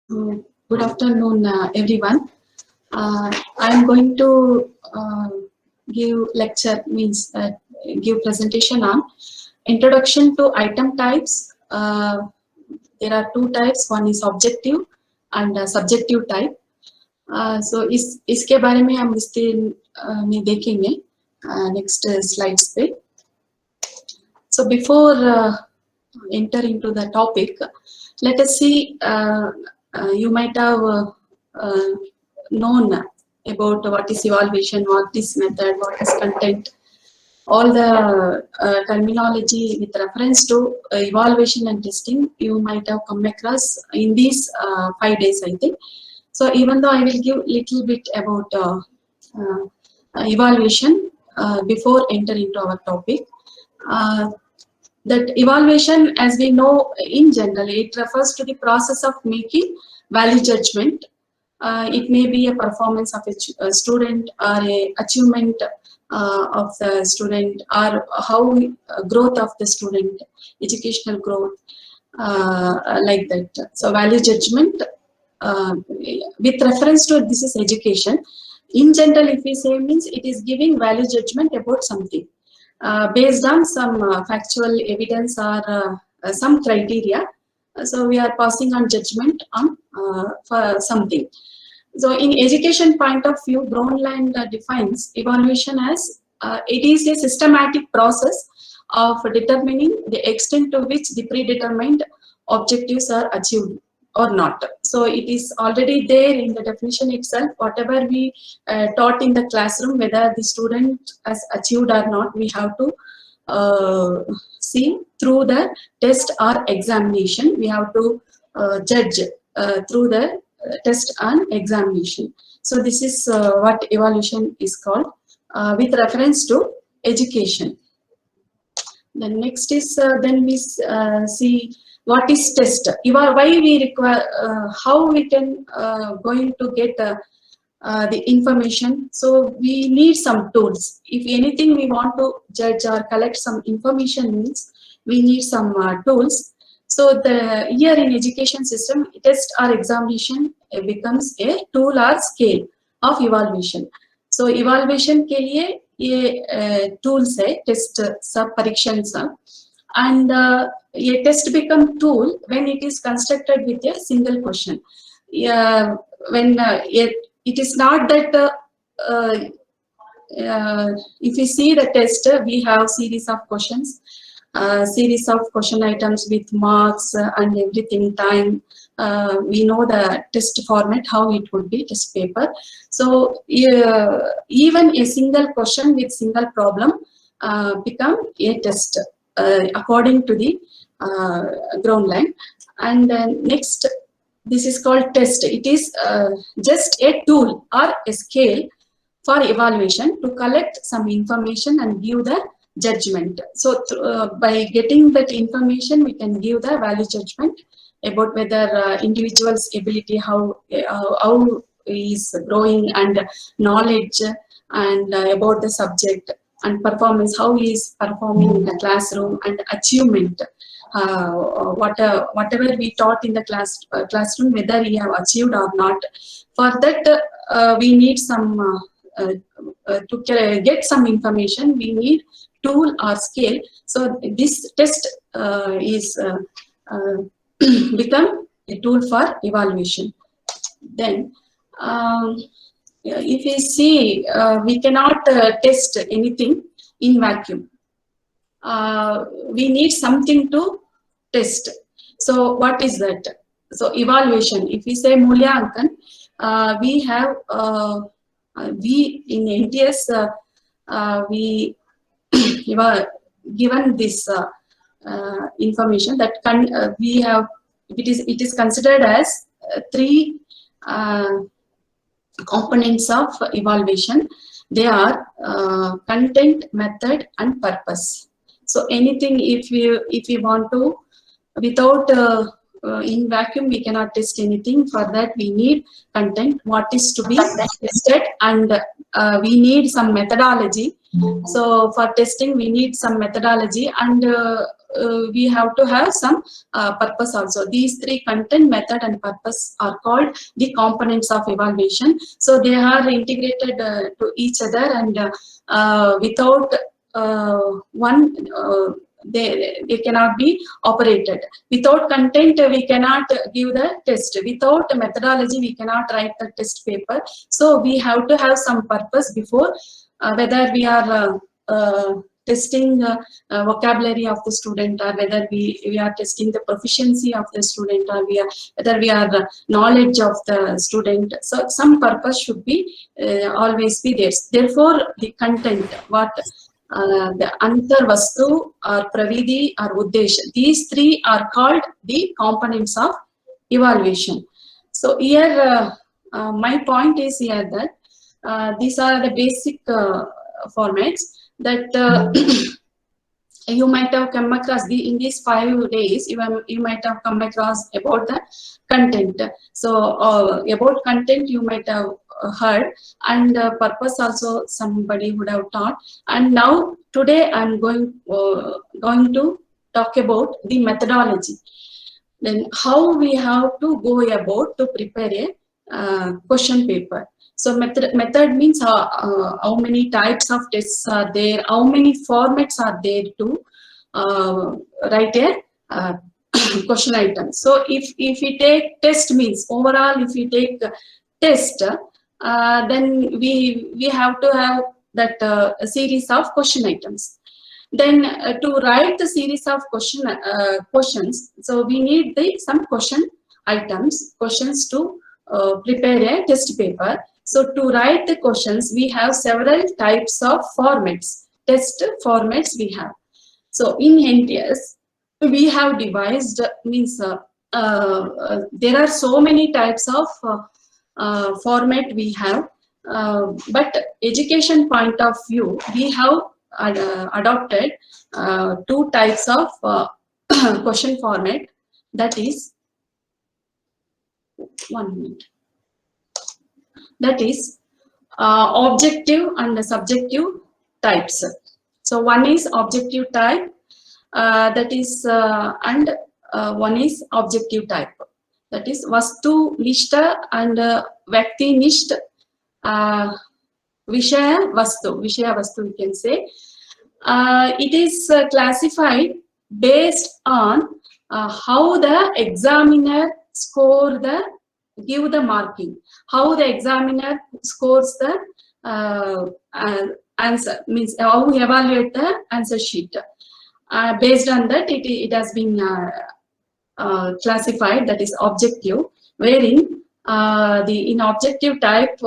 Good afternoon, everyone. I'm going to give lecture, means give presentation on introduction to item types. There are two types. One is objective and subjective type. So इसके बारे में हम विस्तार में देखेंगे next slides पे. So before enter into the topic, let us see. You might have known about what is evaluation, what is method, what is content, all the terminology with reference to evaluation and testing you might have come across in these 5 days, I think. So even though I will give little bit about evaluation before entering into our topic, that evaluation, as we know in general, it refers to the process of making value judgment. It may be a performance of a student or a achievement of the student, or how growth of the student, educational growth, like that. So value judgment with reference to this is education. In general, if we say, means it is giving value judgment about something. Based on some factual evidence or some criteria, so we are passing on judgment on for something. So in education point of view, Brownland defines evaluation as it is a systematic process of determining the extent to which the predetermined objectives are achieved or not. So it is already there in the definition itself. Whatever we taught in the classroom, whether the student has achieved or not, we have to see through the test or examination. We have to judge through the test and examination. So this is what evaluation is called with reference to education. The next is then we see what is test. Why we require, how we can going to get the information. So we need some tools. If anything we want to judge or collect some information, means we need some tools. So the here in education system, test or examination becomes a tool or scale of evaluation. So evaluation के लिए ये tools है, test सब परीक्षण सब, and a test become tool when it is constructed with a single question. When it is not that if you see the test, we have series of questions, series of question items with marks and everything, time. We know the test format, how it would be, test paper. So even a single question with single problem become a test according to the Brownland. And next, this is called test. It is just a tool or a scale for evaluation to collect some information and give the judgment. So by getting that information, we can give the value judgment about whether individual's ability, how is growing, and knowledge, and about the subject, and performance, how he is performing in the classroom, and achievement, whatever we taught in the classroom, whether he have achieved or not. For that, we need some to get some information, we need tool or scale. So this test is become a tool for evaluation. Then if we see, we cannot test anything in vacuum. We need something to test. So what is that? So evaluation, if we say Mulyankan, we have we in NTS we given this information that we have, it is considered as three components of evaluation. They are content, method, and purpose. So anything, if we want to, without in vacuum we cannot test anything. For that we need content, what is to be tested, and we need some methodology. So for testing we need some methodology, and we have to have some purpose also. These three, content, method and purpose, are called the components of evaluation. So they are integrated to each other, and without one they cannot be operated. Without content we cannot give the test. Without methodology we cannot write the test paper. So we have to have some purpose before whether we are testing vocabulary of the student, or whether we are testing the proficiency of the student, or whether we are knowledge of the student. So some purpose should be always be there. Therefore the content, what the Antar Vastu or Pravidhi or Uddesha, these three are called the components of evaluation. So here my point is here that these are the basic formats that you might have come across. In these 5 days you might have come across about the content. So about content you might have heard, and purpose also somebody would have taught. And now today I'm going to talk about the methodology. Then how we have to go about to prepare a question paper. So method means how many types of tests are there, how many formats are there to write a question item. So if we take test, means overall if we take test, then we have to have that a series of question items. Then to write the series of questions, so we need some question items, questions to prepare a test paper. So to write the questions, we have several types of formats, test formats we have. So in NTS, we have devised, means there are so many types of format we have, but education point of view, we have adopted 2 types of question format. That is, 1 minute. That is objective and subjective types. So one is objective type, that is, and one is objective type. That is Vastu Nishta and Vyakti Nisht Vishaya Vastu we can say. It is classified based on how the examiner give the marking, how the examiner scores the answer, means how we evaluate the answer sheet. Based on that, it has been classified, that is objective, wherein in objective type,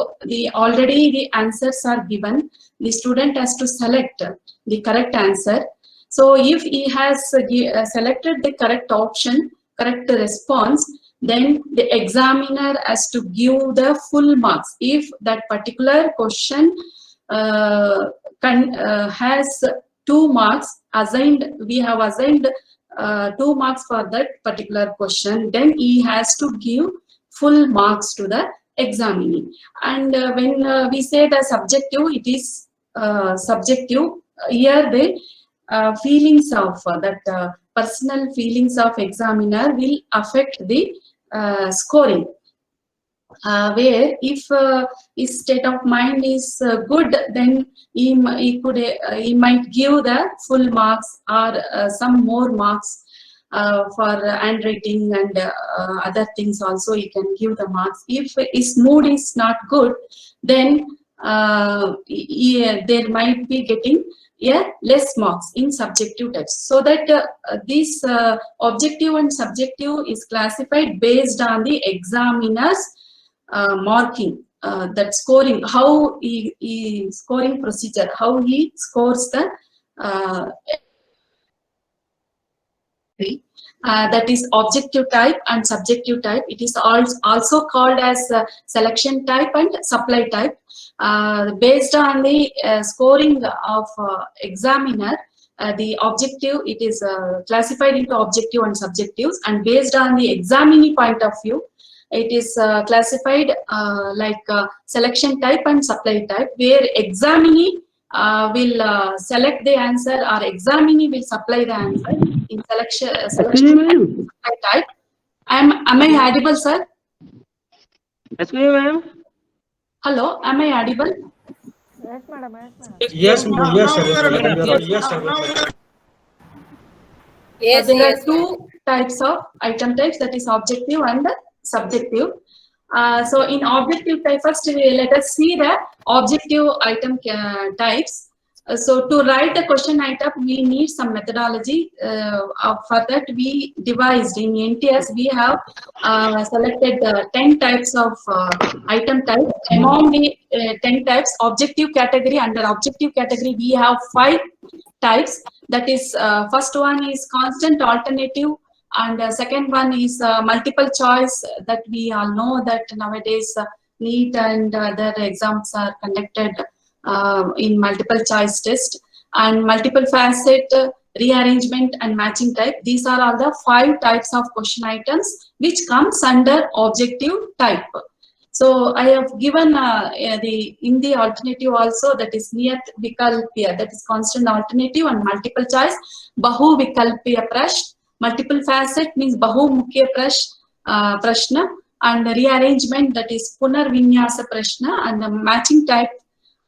already the answers are given. The student has to select the correct answer. So if he has selected the correct option, correct response, then the examiner has to give the full marks. If that particular question has 2 marks assigned, we have assigned 2 marks for that particular question, then he has to give full marks to the examinee. And when we say the subjective, it is subjective. Here the feelings of that personal feelings of examiner will affect the scoring. Where if his state of mind is good, then he might give the full marks, or some more marks for handwriting and other things also he can give the marks. If his mood is not good, then there might be getting less marks in subjective tests. So that this objective and subjective is classified based on the examiner's marking, that scoring, how he scoring procedure, how he scores the that is objective type and subjective type. It is also called as selection type and supply type. Based on the scoring of examiner, the objective, it is classified into objective and subjectives, and based on the examinee point of view, it is classified like selection type and supply type, where examinee will select the answer, or examinee will supply the answer in selection Excuse me, ma'am. type. Am I audible, sir? Excuse me, ma'am. Hello, am I audible? Yes, madam. Yes, madam. Yes, madam. Yes, sir. Yes, madam. Yes, Yes, sir. Yes, There are yes. two types of item types, that is objective and subjective. So in objective type, first let us see the objective item types. So to write the question item, we need some methodology. For that, we devised in NTS, we have selected 10 types of item types. Among the 10 types, objective category, under objective category, we have 5 types. That is, first one is constant alternative, and second one is multiple choice, that we all know that nowadays NEET and other exams are conducted in multiple choice test, and multiple facet, rearrangement and matching type. These are all the 5 types of question items which comes under objective type. So I have given in the alternative also, that is niyat vikalpya, that is constant alternative, and multiple choice, bahu vikalpya prashn. Multiple facet means bahu mukhya prashna, and rearrangement, that is punar vinyasa prashna, and the matching type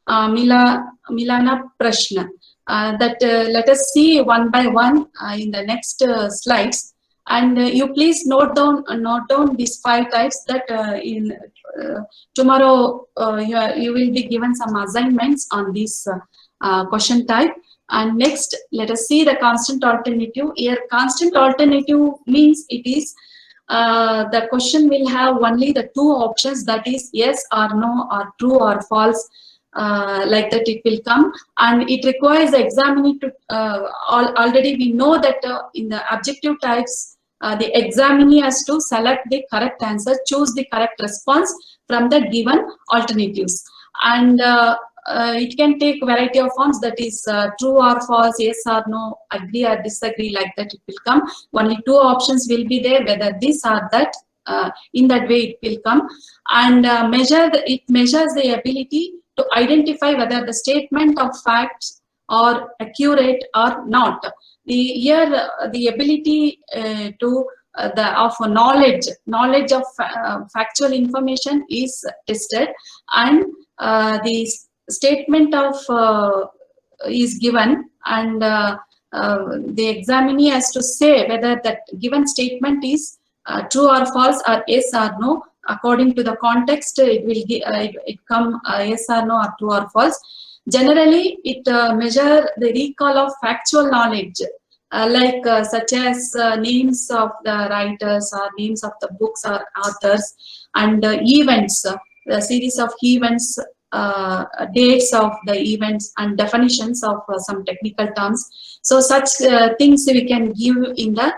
milana prashna. Let us see one by one in the next slides. And you please note down these 5 types, that in tomorrow you will be given some assignments on this question type. And next, let us see the constant alternative. Here, constant alternative means it is the question will have only the 2 options, that is yes or no, or true or false. Like that it will come, and it requires the examiner to already we know that in the objective types, the examiner has to select the correct answer, choose the correct response from the given alternatives, and it can take variety of forms, that is true or false, yes or no, agree or disagree, like that it will come. Only 2 options will be there, whether this or that. In that way it will come, and it measures the ability to identify whether the statement of facts are accurate or not. The ability of knowledge of factual information is tested, and the statement of is given, and the examiner has to say whether that given statement is true or false, or yes or no. According to the context, it will it come yes or no, or true or false. Generally, it measure the recall of factual knowledge, such as names of the writers, or names of the books or authors, and events, the series of events, dates of the events, and definitions of some technical terms. So such things we can give in the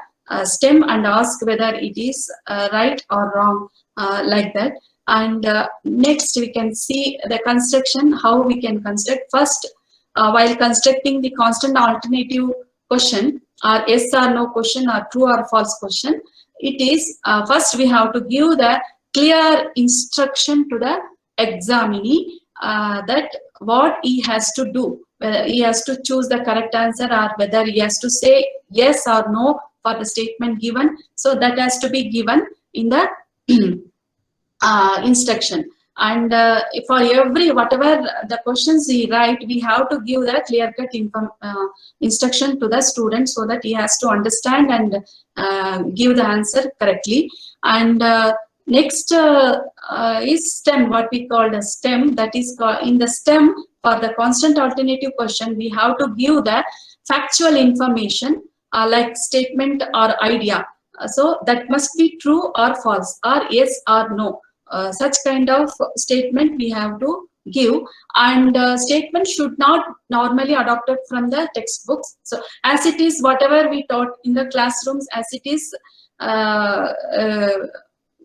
STEM and ask whether it is right or wrong, like that. And next we can see the construction, how we can construct. First, while constructing the constant alternative question, or yes or no question, or true or false question, it is first we have to give the clear instruction to the examinee that what he has to do, whether he has to choose the correct answer, or whether he has to say yes or no for the statement given. So that has to be given in the instruction. And for every whatever the questions he write, we have to give that clear-cut instruction to the student, so that he has to understand and give the answer correctly. And next is STEM, what we call the STEM. That is in the STEM, for the constant alternative question, we have to give the factual information, like statement or idea. So that must be true or false, or yes or no. Such kind of statement we have to give, and statement should not normally adopted from the textbooks. So as it is, whatever we taught in the classrooms, as it is,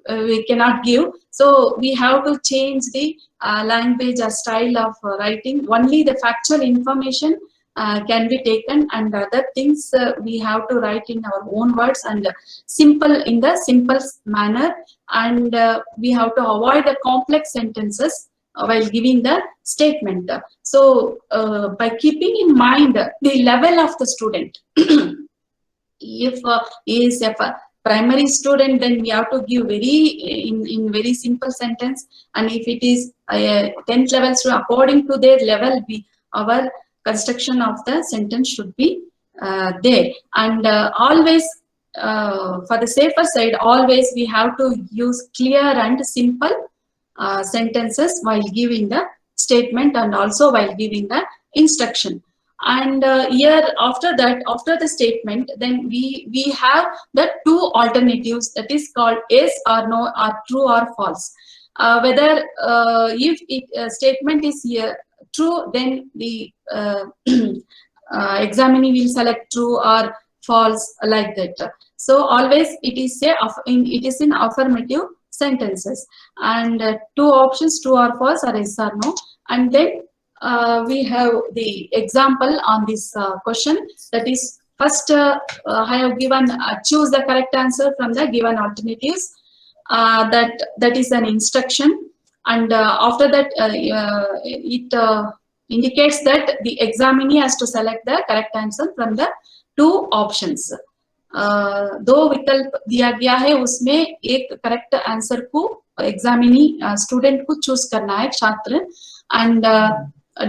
we cannot give. So we have to change the language or style of writing. Only the factual information can be taken, and other things we have to write in our own words, and in the simple manner. And we have to avoid the complex sentences while giving the statement. So by keeping in mind the level of the student, if he is a primary student, then we have to give very in very simple sentence, and if it is 10th level student, according to their level, our construction of the sentence should be there. And always for the safer side, always we have to use clear and simple sentences while giving the statement and also while giving the instruction. And here after that, after the statement, then we have the two alternatives, that is called yes or no, or true or false. Whether if it, statement is here true, then the examinee will select true or false, like that. So always it is in affirmative sentences, and two options, true or false or yes or no. And then we have the example on this question, that is first I have given choose the correct answer from the given alternatives. That is an instruction, and after that it indicates that the examinee has to select the correct answer from the two options. दो विकल्प दिया गया है, उसमें एक correct answer को examinee student को choose करना है, छात्र. And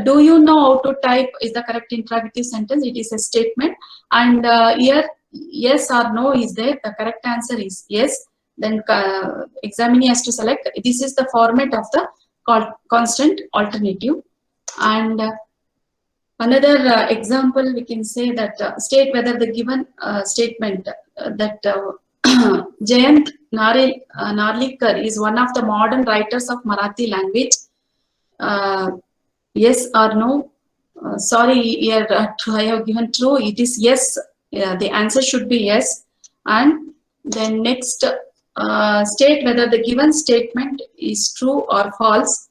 do you know how to type is the correct interrogative sentence? It is a statement, and here yes or no is there. The correct answer is yes. Then examinee has to select. This is the format of the constant alternative. And another example, we can say that state whether the given statement that Jayant Narlikar is one of the modern writers of Marathi language. Yes or no? Sorry, here I have given true. It is yes. The answer should be yes. And then next, state whether the given statement is true or false.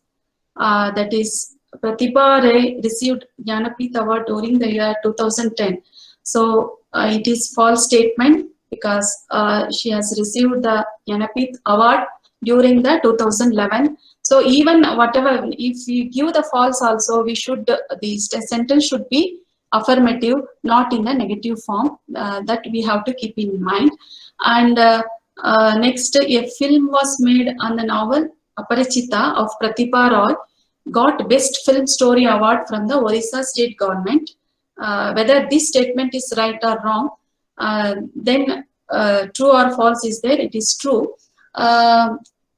That is, Pratibha Ray received Jnanapith Award during the year 2010. So it is false statement, because she has received the Jnanapith Award during the 2011. So even whatever, if we give the false also, we should, the sentence should be affirmative, not in the negative form. That we have to keep in mind. And next, a film was made on the novel Aparachita of Pratibha Roy, got Best Film Story Award from the Orissa State Government. Whether this statement is right or wrong, then true or false is there. It is true.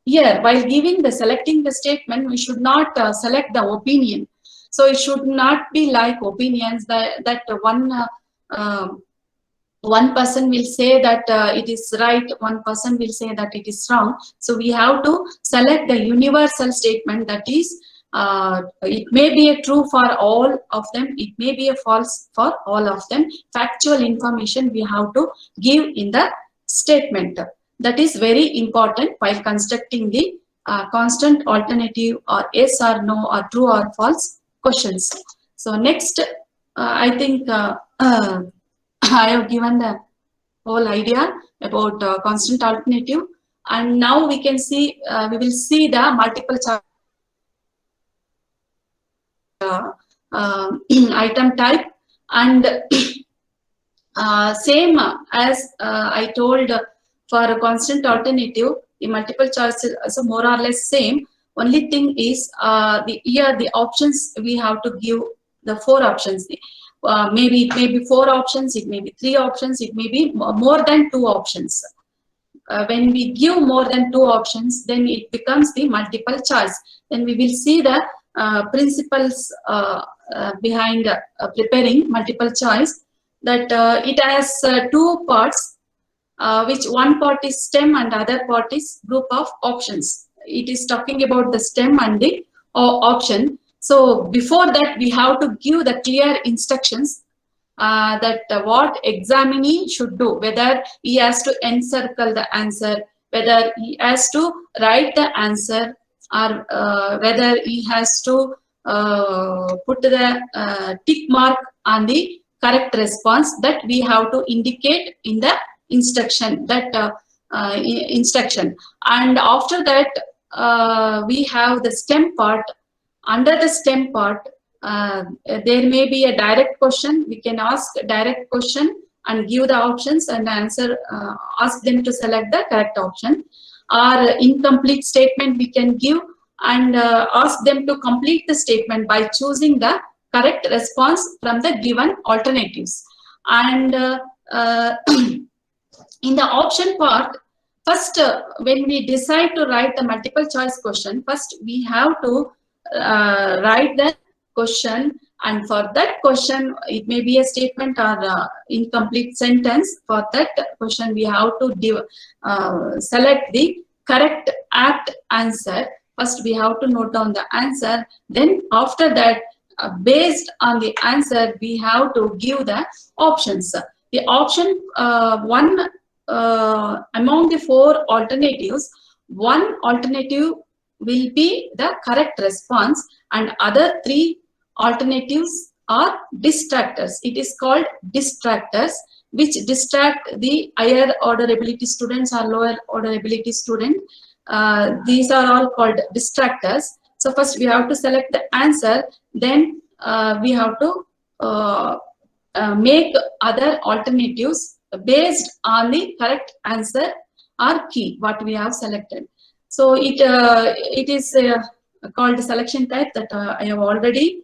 Here, while selecting the statement, we should not select the opinion. So it should not be like opinions that one person will say that it is right, one person will say that it is wrong. So we have to select the universal statement, that is, it may be a true for all of them, it may be a false for all of them. Factual information we have to give in the statement. That is very important while constructing the constant alternative or yes or no or true or false questions. So next, I think I have given the whole idea about constant alternative, and now we can see, we will see the multiple choice item type. And same as I told for a constant alternative, the multiple choice is also more or less same. Only thing is the options we have to give the 4 options. Maybe it may be 4 options, it may be 3 options, it may be more than 2 options. When we give more than 2 options, then it becomes the multiple choice. Then we will see the principles behind preparing multiple choice, that it has 2 parts, which one part is stem and other part is group of options. It is talking about the stem and the option. So before that, we have to give the clear instructions that what examinee should do, whether he has to encircle the answer, whether he has to write the answer, or whether he has to put the tick mark on the correct response. That we have to indicate in the instruction, that instruction. And after that, we have the stem part. Under the stem part, there may be a direct question. We can ask a direct question, and give the options and answer, ask them to select the correct option. Or incomplete statement we can give and ask them to complete the statement by choosing the correct response from the given alternatives. And in the option part, first when we decide to write the multiple choice question, first we have to write the question, and for that question it may be a statement or incomplete sentence. For that question we have to select the correct apt answer. First we have to note down the answer, then after that based on the answer we have to give the options. The option one among the 4 alternatives, one alternative will be the correct response and other 3 alternatives are distractors. It is called distractors, which distract the higher order ability students or lower order ability student. These are all called distractors. So first we have to select the answer, then we have to make other alternatives based on the correct answer or key what we have selected. So it is called selection type that I have already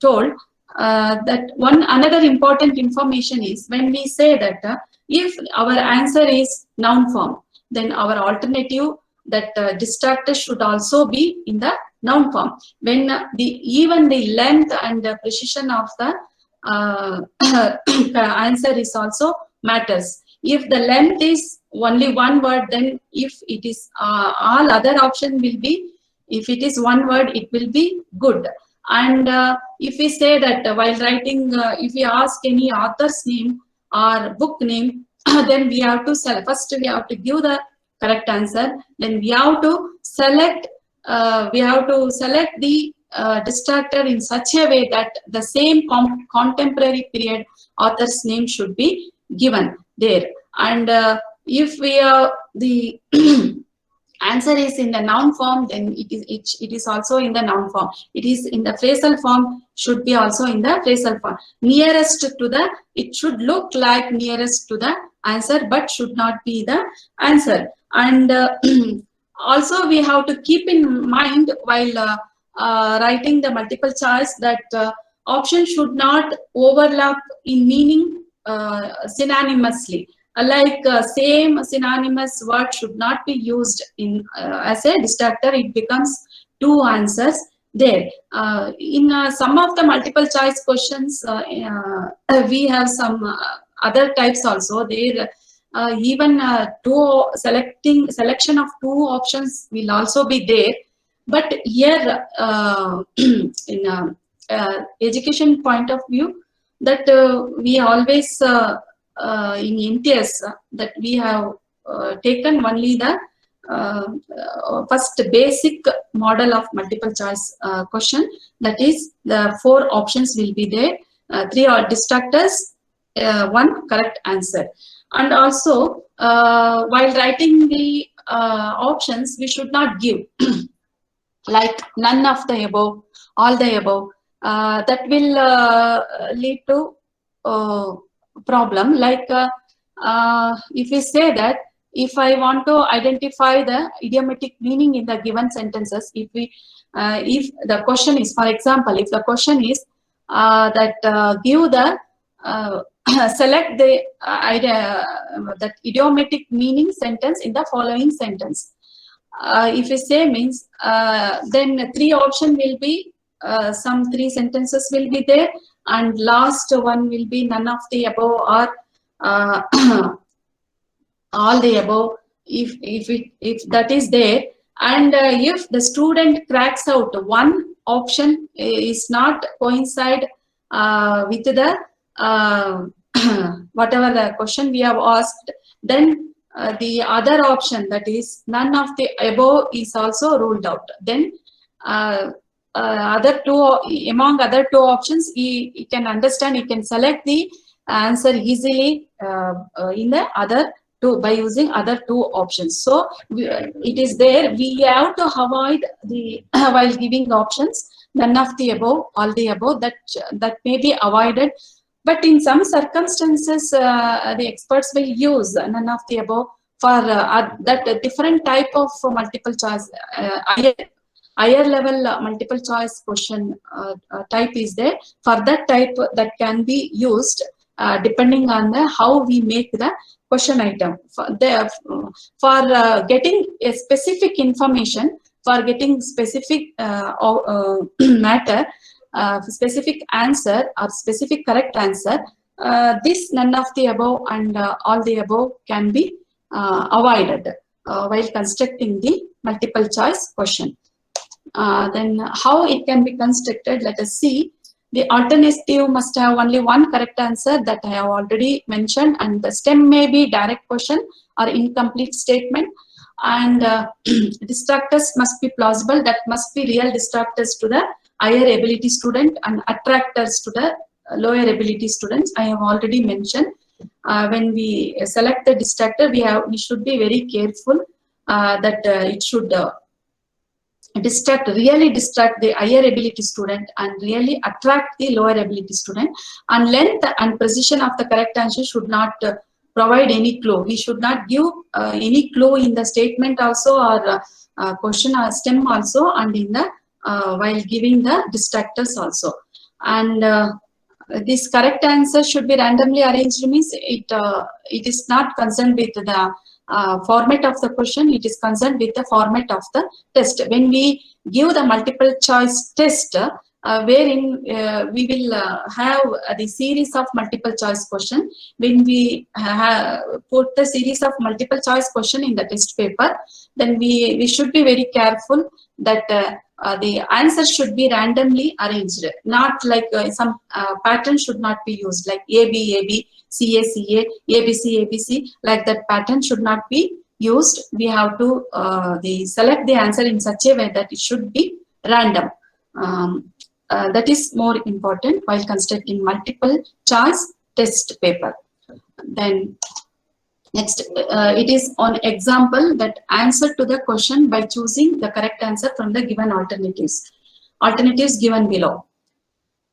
told. That another important information is when we say that if our answer is noun form, then our alternative that distractor should also be in the noun form. When even the length and the precision of the answer is also matters. If the length is only one word, then if it is all other option will be, if it is one word it will be good. And if we say that while writing, if we ask any author's name or book name, then we have to select. First we have to give the correct answer, then we have to select the distractor in such a way that the same contemporary period author's name should be given there. And if we the answer is in the noun form, then it is also in the noun form. It is in the phrasal form, should be also in the phrasal form. Nearest to the, it should look like nearest to the answer, but should not be the answer. And also we have to keep in mind while writing the multiple choice that option should not overlap in meaning synonymously. Like same synonymous word should not be used in as a distractor. It becomes 2 answers there. In some of the multiple choice questions, we have some other types also there. Even selection of 2 options will also be there. But here, in education point of view, that we always in NTS that we have taken only the first basic model of multiple choice question. That is, the 4 options will be there. 3 are distractors, 1 correct answer. And also, while writing the options, we should not give like none of the above, all the above. That will lead to problem. Like if we say that if I want to identify the idiomatic meaning in the given sentences, if the question is, for example, if the question is that give the select the that idiomatic meaning sentence in the following sentence. If we say means, then 3 option will be, some 3 sentences will be there, and last one will be none of the above or all the above. If that is there, and if the student cracks out one option is not coincide with the whatever the question we have asked, then the other option, that is none of the above, is also ruled out. Then other 2, among other 2 options, he can understand, he can select the answer easily in the other 2 by using other 2 options. So it is there, we have to avoid the while giving options, none of the above, all the above, that may be avoided But in some circumstances, the experts will use none of the above for that different type of multiple choice, higher level multiple choice question type is there. For that type, that can be used depending on the how we make the question item. For getting a specific information, for getting specific matter, specific answer or specific correct answer, this none of the above and all the above can be avoided while constructing the multiple choice question. Then how it can be constructed, let us see. The alternative must have only one correct answer that I have already mentioned, and the stem may be direct question or incomplete statement, and distractors must be plausible, that must be real distractors to the higher ability student and attractors to the lower ability students. I have already mentioned when we select the distractor, we should be very careful that it should really distract the higher ability student and really attract the lower ability student. And length and precision of the correct answer should not provide any clue. We should not give any clue in the statement also, or question or stem also, and in the while giving the distractors also. And this correct answer should be randomly arranged, means it is not concerned with the format of the question, it is concerned with the format of the test. When we give the multiple choice test, wherein we will have the series of multiple choice question. When we put the series of multiple choice question in the test paper, then we should be very careful that the answer should be randomly arranged, not like some pattern should not be used, like AB, CA, ABC, ABC, like that pattern should not be used. We have to select the answer in such a way that it should be random. That is more important while constructing multiple choice test paper. Then next, it is on example that answer to the question by choosing the correct answer from the given alternatives. Alternatives given below.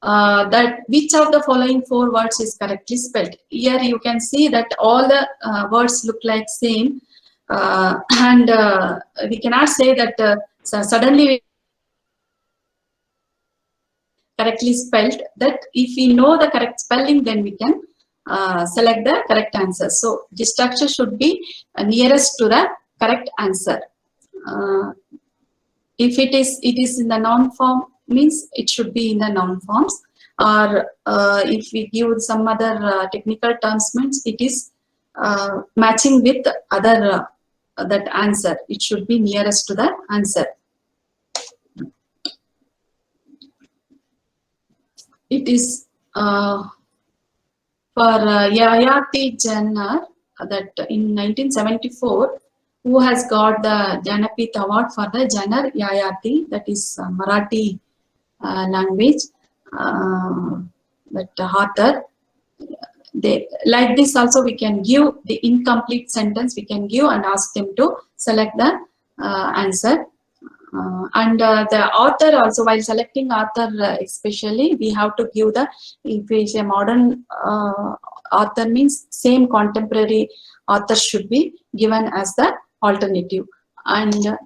That which of the following 4 words is correctly spelled. Here you can see that all the words look like same, and we cannot say that suddenly correctly spelled. That if we know the correct spelling, then we can select the correct answer. So the structure should be nearest to the correct answer. If it is in the noun form, means it should be in the noun forms, or if we give some other technical terms, means it is matching with other that answer. It should be nearest to the answer. It is for Yayati Jannar, that in 1974, who has got the Jnanpith Award for the Jannar Yayati, that is Marathi language, that author. They, like this also we can give the incomplete sentence, we can give and ask them to select the answer. And the author also, while selecting author especially, we have to give the, if it is a modern author, means same contemporary author should be given as the alternative. And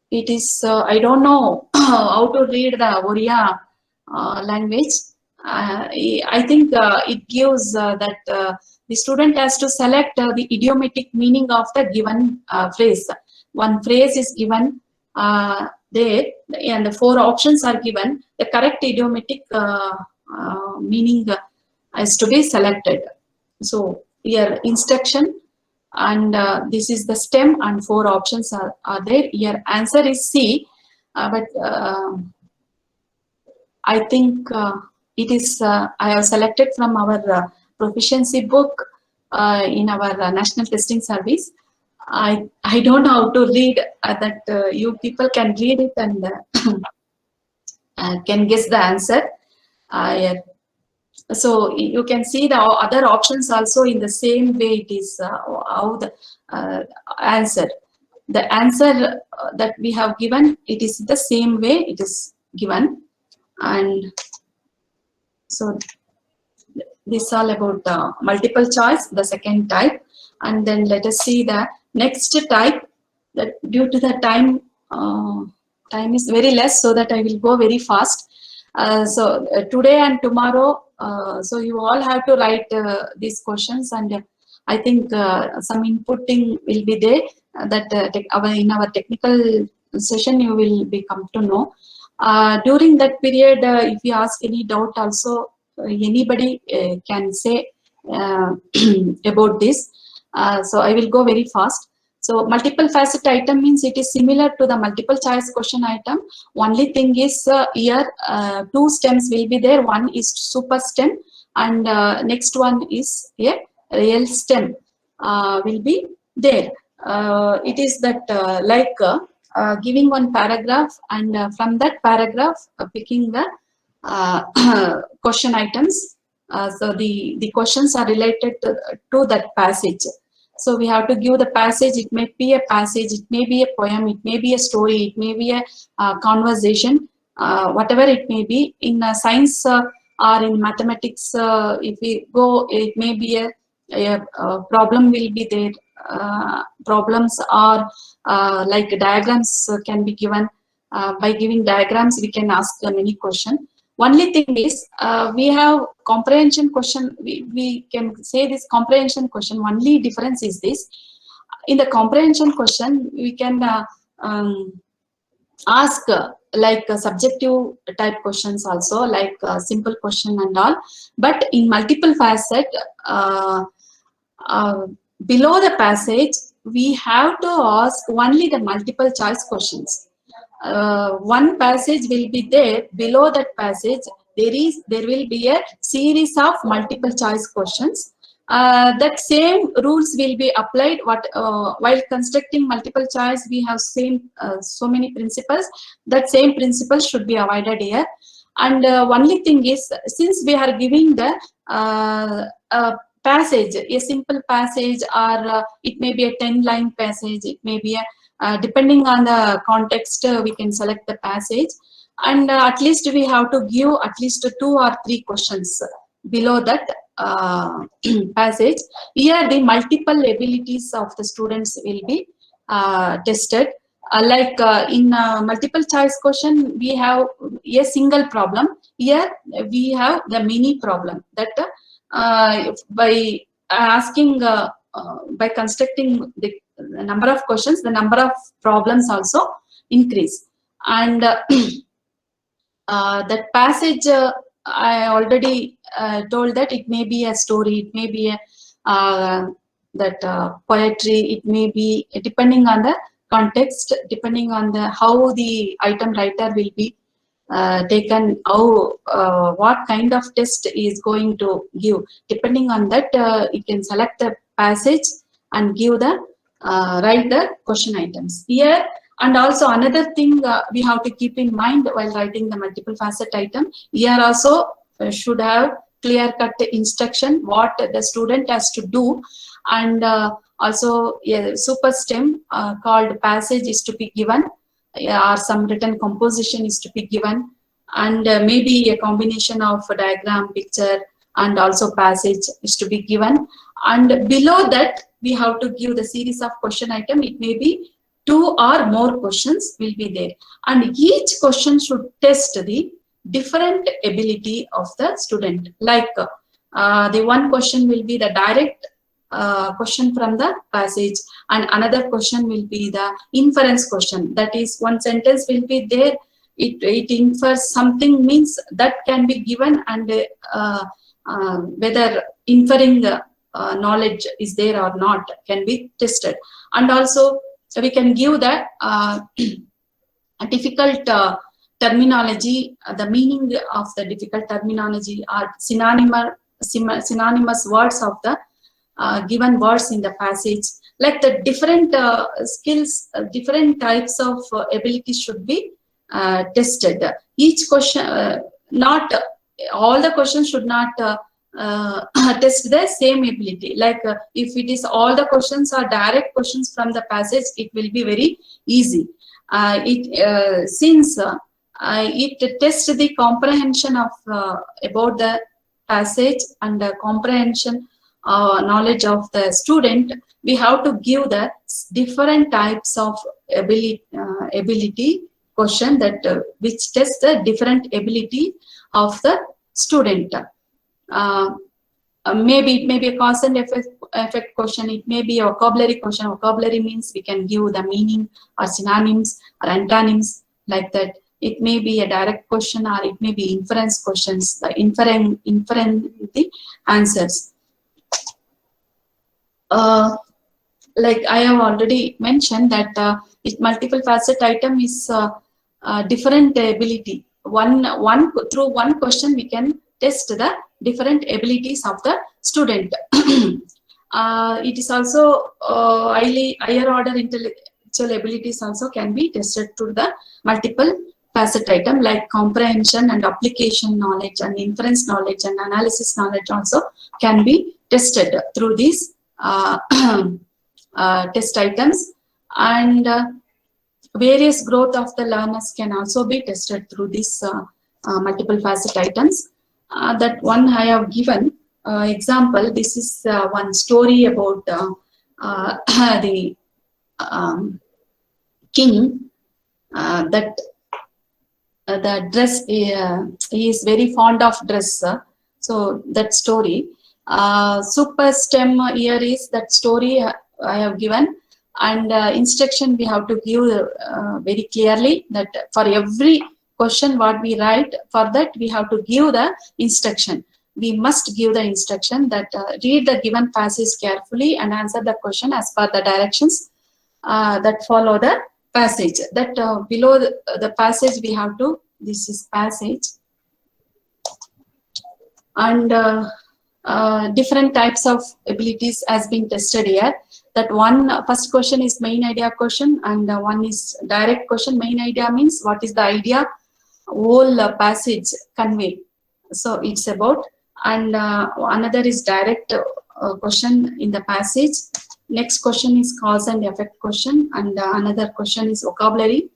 it is, I don't know how to read the Oriya language. I think it gives that the student has to select the idiomatic meaning of the given phrase. One phrase is given there, and the 4 options are given. The correct idiomatic meaning has to be selected. So here instruction, and this is the stem, and 4 options are there. Here answer is C, but I think it is I have selected from our proficiency book in our National Testing Service. I don't know how to read that. You people can read it and can guess the answer. So you can see the other options also in the same way. It is how the answer. The answer that we have given, it is the same way it is given. And so this all about multiple choice, the second type. And then let us see the next type. That due to the time is very less, so that I will go very fast. Today and tomorrow, so you all have to write these questions, and I think some inputting will be there that in our technical session you will become to know. During that period, if you ask any doubt also, anybody can say about this. So I will go very fast. So multiple facet item means it is similar to the multiple choice question item. Only thing is here two stems will be there. One is super stem, and next one is a real stem will be there. It is that giving one paragraph, and from that paragraph picking the question items. So the questions are related to that passage. So we have to give the passage. It may be a passage, it may be a poem, it may be a story, it may be a conversation, whatever it may be. In science or in mathematics, if we go, it may be a problem will be there. Problems are like diagrams can be given. By giving diagrams, we can ask many questions. Only thing is, we have comprehension question. We can say this comprehension question. Only difference is this: in the comprehension question, we can ask like subjective type questions also, like simple question and all. But in multiple facet, below the passage, we have to ask only the multiple choice questions. One passage will be there. Below that passage, there will be a series of multiple choice questions. That same rules will be applied. While constructing multiple choice, we have so many principles. That same principle should be avoided here. And only thing is, since we are giving the passage, a simple passage, or it may be a 10-line passage, it may be a depending on the context, we can select the passage, and at least we have to give at least 2 or 3 questions below that passage. Here the multiple abilities of the students will be tested. Like in multiple choice question, we have a single problem. Here we have the mini problem, that by asking by constructing the number of questions, the number of problems also increase. And that passage, I already told that it may be a story, it may be a poetry, it may be, depending on the context, depending on the how the item writer will be taken, how what kind of test is going to give. Depending on that, you can select the passage and give the write the question items here. And also another thing we have to keep in mind while writing the multiple facet item, here also should have clear-cut instruction what the student has to do. And also a super stem called passage is to be given, or some written composition is to be given, and maybe a combination of a diagram, picture, and also passage is to be given. And below that, we have to give the series of question item. It may be 2 or more questions will be there, and each question should test the different ability of the student. Like the one question will be the direct question from the passage, and another question will be the inference question. That is, one sentence will be there, it infers something, means that can be given, and whether inferring knowledge is there or not can be tested. And also we can give that difficult terminology, the meaning of the difficult terminology, or synonymous words of the given words in the passage. Like the different skills, different types of abilities should be tested. Each question, not all the questions should not test the same ability. Like if it is all the questions are direct questions from the passage, it will be very easy. Since it tests the comprehension of about the passage and comprehension knowledge of the student, we have to give the different types of ability question that which tests the different ability of the student. Maybe it may be a cause and effect question, it may be a vocabulary question. Vocabulary means we can give the meaning or synonyms or antonyms like that. It may be a direct question or it may be inference questions, the inferring the answers. Like I have already mentioned that multiple facet item is different ability. Through one question we can test the different abilities of the student. It is also higher order intellectual abilities also can be tested through the multiple facet item, like comprehension and application knowledge and inference knowledge and analysis knowledge also can be tested through these test items. And various growth of the learners can also be tested through these multiple facet items. That one I have given example. This is one story about the king that the dress, he is very fond of dress. So that story, super stem here is that story I have given, and instruction we have to give very clearly that for every question what we write, for that we have to give the instruction. We must give the instruction that read the given passage carefully and answer the question as per the directions that follow the passage. That below the passage we have to, this is passage, and different types of abilities has been tested here. That one first question is main idea question, and one is direct question. Main idea means what is the idea whole passage convey, so it's about, and another is direct question in the passage. Next question is cause and effect question, and another question is vocabulary.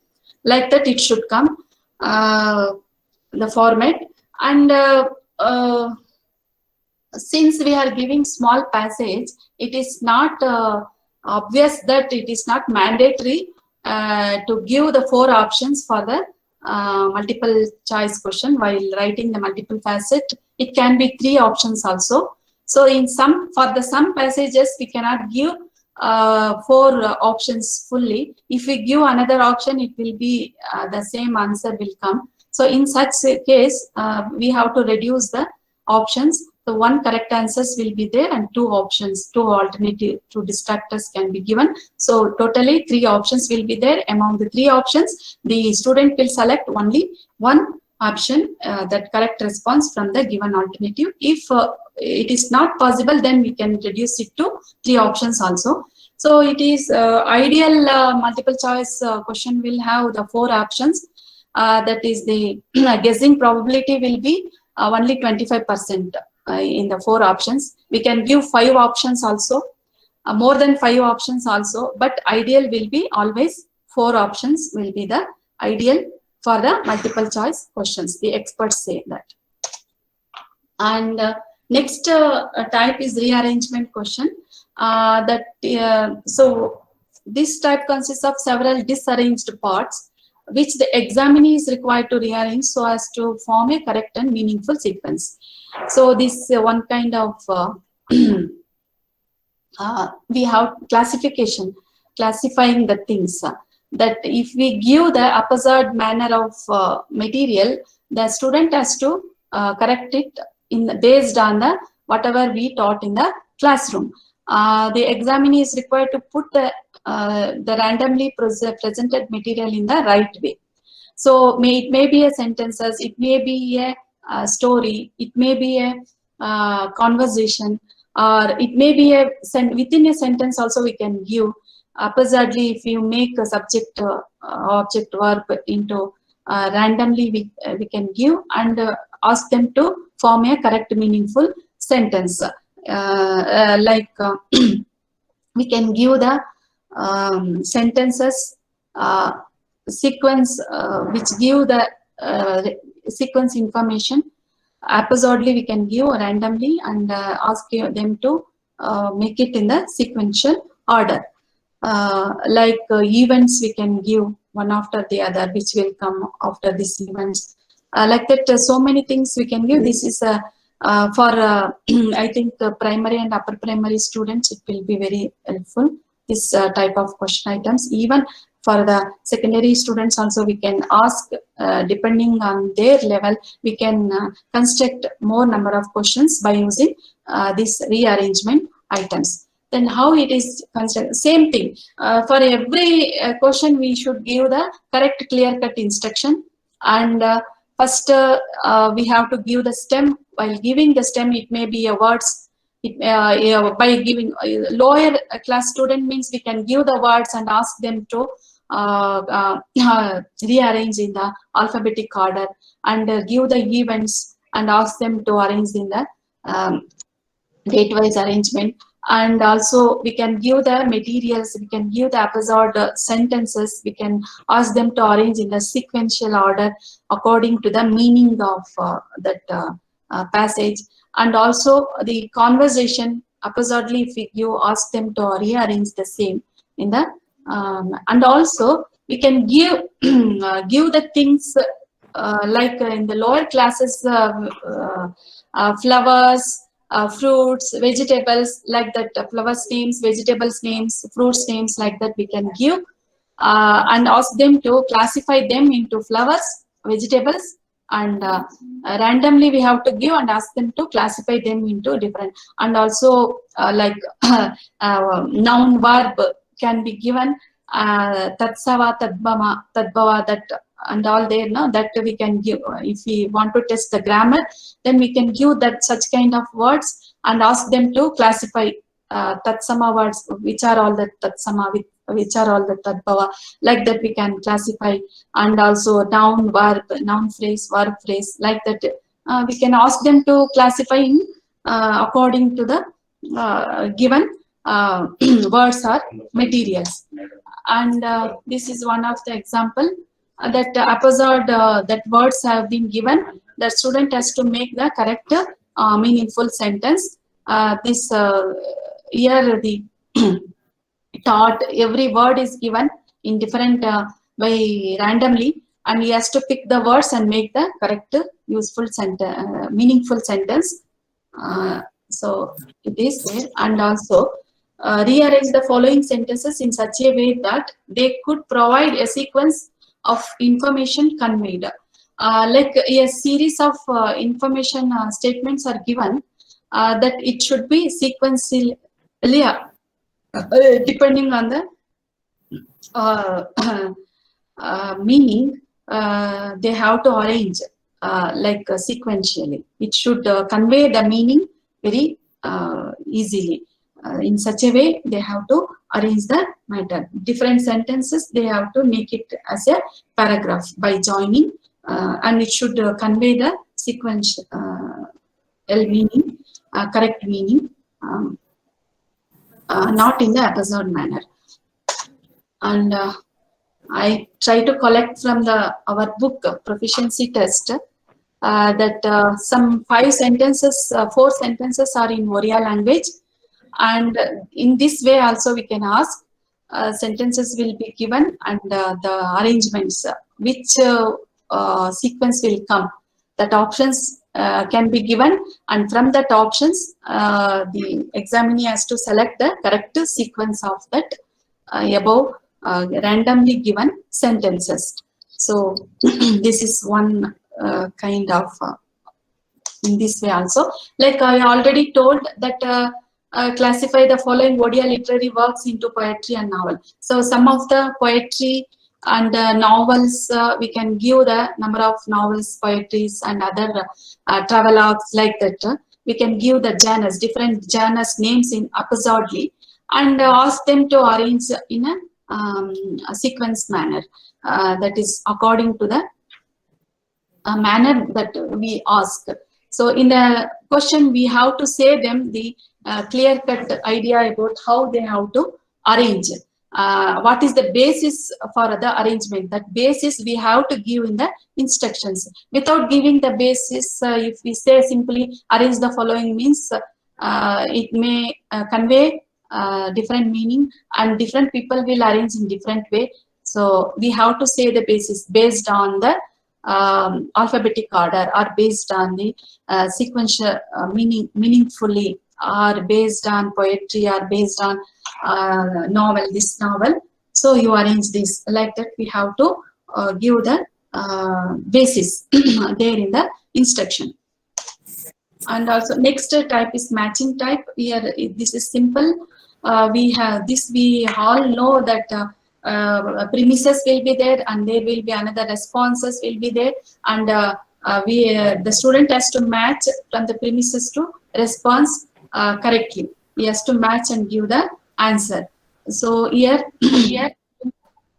Like that it should come the format. And since we are giving small passage, it is not obvious that it is not mandatory to give the 4 options for the multiple choice question while writing the multiple facet. It can be 3 options also. So in some passages we cannot give 4 options fully. If we give another option, it will be the same answer will come. So in such a case, we have to reduce the options. So 1 correct answers will be there and 2 options, 2 alternative, 2 distractors can be given. So totally 3 options will be there. Among the 3 options, the student will select only 1 option, that correct response from the given alternative. If it is not possible, then we can reduce it to 3 options also. So it is ideal multiple choice question will have the 4 options. That is the guessing probability will be only 25% in the 4 options. We can give 5 options also, more than 5 options also, but ideal will be always 4 options will be the ideal for the multiple choice questions. The experts say that. And next type is rearrangement question. So this type consists of several disarranged parts which the examinee is required to rearrange so as to form a correct and meaningful sequence. So this one kind of we have classification, classifying the things. That if we give the haphazard manner of material, the student has to correct it based on the whatever we taught in the classroom. The examinee is required to put the randomly presented material in the right way. So it may be a sentences, it may be a story, it may be a conversation, or it may be a within a sentence also we can give. Haphazardly, if you make a subject object verb into randomly, we can give and ask them to form a correct meaningful sentence. Like we can give the sentences sequence which give the sequence information haphazardly we can give randomly and ask them to make it in the sequential order. Events we can give one after the other, which will come after these events. Like that, so many things we can give. This is for I think primary and upper primary students, it will be very helpful, this type of question items. Even for the secondary students also, we can ask, depending on their level, we can construct more number of questions by using this rearrangement items. Then how it is constructed? Same thing. For every question, we should give the correct clear-cut instruction. And first, we have to give the stem. While giving the stem, it may be a words. By giving lower class student means we can give the words and ask them to rearrange in the alphabetic order, and give the events and ask them to arrange in the date-wise arrangement. And also we can give the materials, we can give the episode sentences, we can ask them to arrange in the sequential order according to the meaning of that passage. And also the conversation, haphazardly if we ask them to rearrange the same in the and also we can give give the things like in the lower classes, flowers, fruits, vegetables, like that, flowers names, vegetables names, fruits names, like that we can give and ask them to classify them into flowers, vegetables, and randomly we have to give and ask them to classify them into different. And also like noun, verb can be given, tatsava, tadbhava, that and all there, no, that we can give. If we want to test the grammar, then we can give that such kind of words and ask them to classify tatsama words, which are all the tatsama, which are all the tadbhava, like that we can classify. And also noun, verb, noun phrase, verb phrase, like that we can ask them to classify in according to the given words or materials. And this is one of the example that haphazard that words have been given. The student has to make the correct meaningful sentence. This here the taught, every word is given in different by randomly, and he has to pick the words and make the correct useful sentence, meaningful sentence. So it is there. And also rearrange the following sentences in such a way that they could provide a sequence of information conveyed. Like a series of information statements are given, that it should be sequentially depending on the meaning. They have to arrange like sequentially. It should convey the meaning very easily. In such a way, they have to arrange the matter. Different sentences, they have to make it as a paragraph by joining, and it should convey the sequential meaning, correct meaning, not in the haphazard manner. And I try to collect from our book proficiency test that some 4 sentences are in Oriya language. And in this way also we can ask, sentences will be given, and the arrangements, which sequence will come, that options can be given, and from that options the examinee has to select the correct sequence of that above randomly given sentences. So this is one kind of in this way also. Like I already told that classify the following Odia literary works into poetry and novel. So some of the poetry and novels, we can give the number of novels, poetries, and other travelogues, like that. We can give the genres, different genres names in haphazardly, and ask them to arrange in a sequence manner, that is according to the manner that we ask. So in the question, we have to say them the clear-cut idea about how they have to arrange. what is the basis for the arrangement. That basis we have to give in the instructions. Without giving the basis, if we say simply arrange the following means, it may convey different meaning, and different people will arrange in different way. So we have to say the basis based on the alphabetic order, or based on the sequential meaningfully, or based on poetry, or based on novel, this novel. So you arrange this like that. We have to give the basis there in the instruction. And also next type is matching type. Here this is simple. We have this, we all know that premises will be there, and there will be another responses will be there, and the student has to match from the premises to response correctly. He has to match and give the answer. So here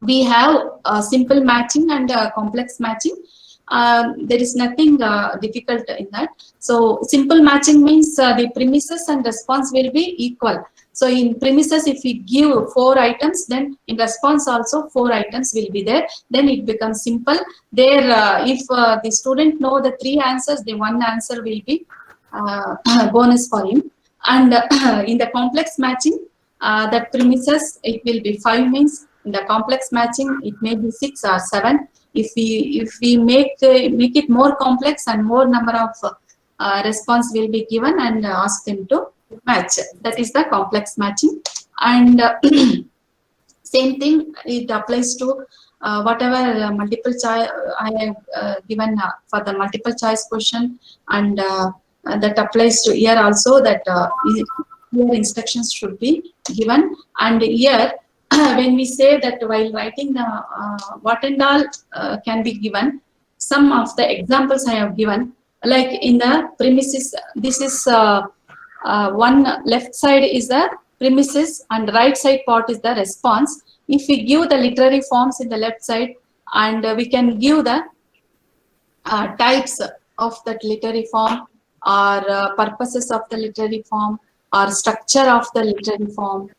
we have simple matching and complex matching. There is nothing difficult in that. So simple matching means the premises and response will be equal. So in premises, if we give 4 items, then in response also 4 items will be there. Then it becomes simple. There, if the student know the 3 answers, the 1 answer will be bonus for him. And in the complex matching, that premises, it will be 5 means. In the complex matching, it may be 6 or 7. If we make it more complex, and more number of response will be given, and ask them to match. That is the complex matching. And same thing, it applies to whatever multiple choice I have given for the multiple choice question, and that applies to here also, that here instructions should be given. And here when we say that while writing the what and all can be given, some of the examples I have given, like in the premises, this is one left side is the premises and right side part is the response. If we give the literary forms in the left side, and we can give the types of that literary form, or purposes of the literary form, or structure of the literary form,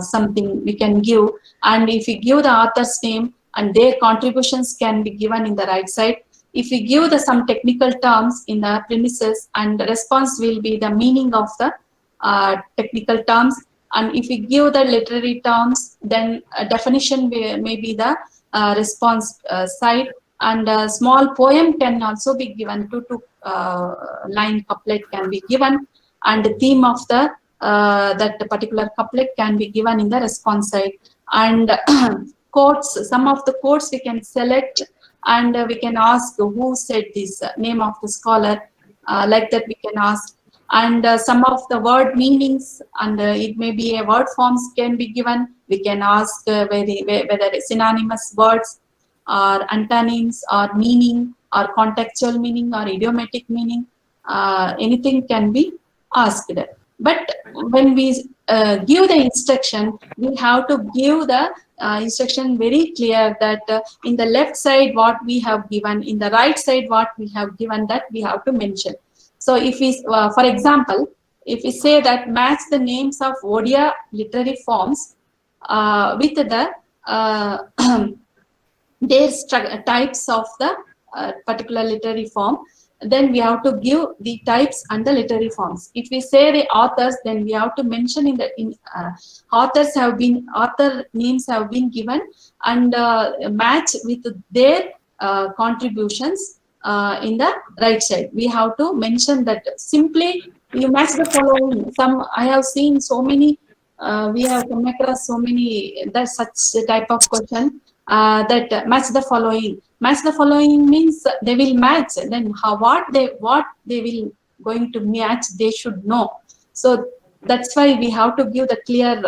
something we can give. And if we give the author's name, and their contributions can be given in the right side. If we give the some technical terms in the premises, and the response will be the meaning of the technical terms. And if we give the literary terms, then a definition may be the response side. And a small poem can also be given, 2 line couplet can be given, and the theme of the that particular couplet can be given in the response side. And quotes, some of the quotes we can select, and we can ask who said this, name of the scholar, like that we can ask. And some of the word meanings, and it may be a word forms can be given. We can ask whether it's synonymous words, or antonyms, or meaning, or contextual meaning, or idiomatic meaning, anything can be asked. But when we give the instruction, we have to give the instruction very clear, that in the left side what we have given, in the right side what we have given, that we have to mention. So if we, for example, if we say that match the names of Odia literary forms with the their types of the particular literary form, then we have to give the types and the literary forms. If we say the authors, then we have to mention in the author names have been given, and match with their contributions in the right side. We have to mention that. Simply you match the following. Some I have seen so many, we have come across so many that such type of question, that match the following. Match the following means they will match. Then what they will going to match, they should know. So that's why we have to give the clear